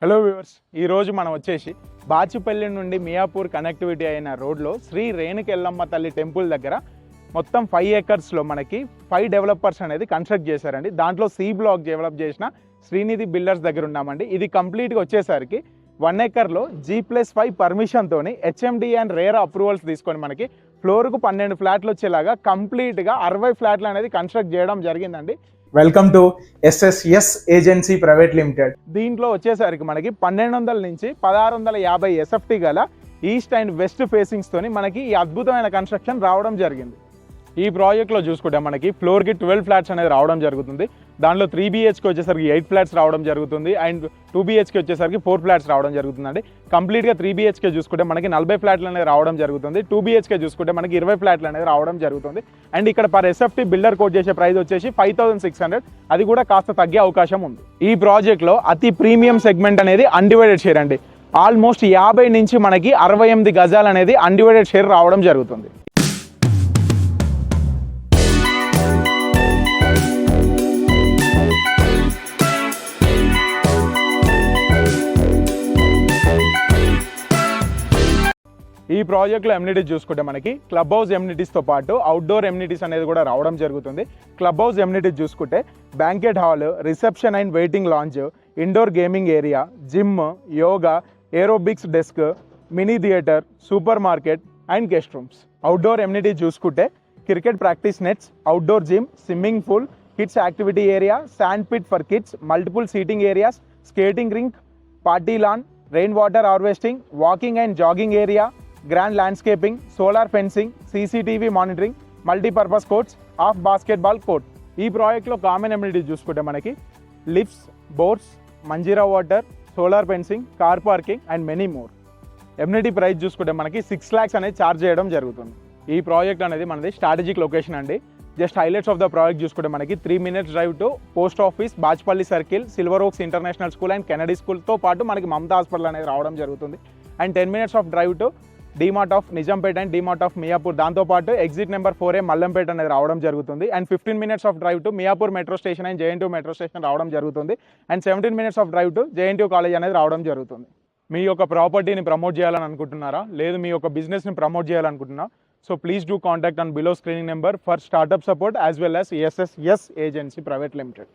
Hello viewers, ఈరోజు మనం వచ్చేసి బాచుపల్లి నుండి మియాపూర్ కనెక్టివిటీ అయిన రోడ్లో శ్రీ రేణుక ఎల్లమ్మ తల్లి టెంపుల్ దగ్గర మొత్తం 5 ఏకర్స్లో మనకి 5 డెవలపర్స్ అనేది కన్స్ట్రక్ట్ చేశారండి. దాంట్లో సి బ్లాక్ డెవలప్ చేసిన శ్రీనిధి బిల్డర్స్ దగ్గర ఉన్నామండి. ఇది కంప్లీట్గా వచ్చేసరికి 1 ఏకర్లో G+5 పర్మిషన్తోని హెచ్ఎండి అండ్ రేరా అప్రూవల్స్ తీసుకొని మనకి ఫ్లోర్కు 12 ఫ్లాట్లు వచ్చేలాగా కంప్లీట్గా 60 ఫ్లాట్లు అనేది కన్స్ట్రక్ట్ చేయడం జరిగిందండి. Welcome to SSS agency private limited. దీంట్లో వచ్చేసరికి మనకి 1200 నుంచి 1650 SFT గల ఈస్ట్ అండ్ వెస్ట్ ఫేసింగ్స్ తోని మనకి ఈ అద్భుతమైన కన్స్ట్రక్షన్ రావడం జరిగింది. ఈ ప్రాజెక్ట్లో చూసుకుంటే మనకి ఫ్లోర్కి 12 ఫ్లాట్స్ అనేది రావడం జరుగుతుంది. దాంట్లో 3 BHK వచ్చేసరికి 8 ఫ్లాట్స్ రావడం జరుగుతుంది అండ్ 2 BHK వచ్చేసరికి 4 ఫ్లాట్స్ రావడం జరుగుతుందండి. కంప్లీట్గా 3 BHK చూసుకుంటే మనకి 40 ఫ్లాట్లు అనేది రావడం జరుగుతుంది. 2 BHK చూసుకుంటే మనకి 20 ఫ్లాట్లు అనేది రావడం జరుగుతుంది. అండ్ ఇక్కడ పర్ SFT బిల్డర్ కోట్ చేసే ప్రైస్ వచ్చేసి 5600, అది కూడా కాస్త తగ్గే అవకాశం ఉంది. ఈ ప్రాజెక్ట్లో అతి ప్రీమియం సెగ్మెంట్ అనేది అన్డివైడెడ్ షేర్ అండి. ఆల్మోస్ట్ 50 నుంచి మనకి 68 గజాలు అనేది అన్డివైడెడ్ షేర్ రావడం జరుగుతుంది. ఈ ప్రాజెక్ట్లో ఎమ్యూనిటీస్ చూసుకుంటే మనకి క్లబ్ హౌస్ ఎమ్యూనిటీస్తో పాటు అవుట్డోర్ ఎమ్యూనిటీస్ అనేది కూడా రావడం జరుగుతుంది. క్లబ్ హౌస్ ఎమ్యూనిటీస్ చూసుకుంటే banquet hall, reception and waiting lounge, indoor gaming area, gym, yoga, aerobics desk, mini theatre, super market and guest rooms. Outdoor amenities చూసుకుంటే cricket practice nets, outdoor gym, swimming pool, kids activity area, sand pit for kids, multiple seating areas, skating rink, party lawn, rain water harvesting, walking and jogging area, grand landscaping, solar fencing, CCTV monitoring, multipurpose courts, of basketball court. ఈ ప్రాజెక్ట్లో common amenities చూసుకుంటే మనకి lifts, boats, Manjeera water, solar fencing, car parking and many more. Amenity price చూసుకుంటే మనకి 6 lakhs అనేది charge చేయడం జరుగుతుంది. ఈ ప్రాజెక్ట్ అనేది మనది స్ట్రాటజిక్ లొకేషన్ అండి. Just highlights of the project చూసుకుంటే మనకి 3 minutes drive to post office, Bachupally circle, silver oaks international school and Kennedy స్కూల్తో పాటు మనకి మమతా హాస్పిటల్ అనేది రావడం జరుగుతుంది. And 10 minutes of drive to DMart of Nizampet and DMart of Miyapur, దాంతోపాటు ఎగ్జిట్ నెంబర్ 4A మల్లంపేట అనేది రావడం జరుగుతుంది. And 15 minutes of drive to Miyapur metro station and JNTU metro station రావడం జరుగుతుంది. And 17 minutes of drive to JNTU college అనేది రావడం జరుగుతుంది. మీ యొక్క ప్రాపర్టీని ప్రమోట్ చేయాలని అనుకుంటున్నారా, లేదు మీ యొక్క బిజినెస్ని ప్రమోట్ చేయాలనుకుంటున్నారా? So please do contact on below screening number for startup support as well as SSS agency private limited.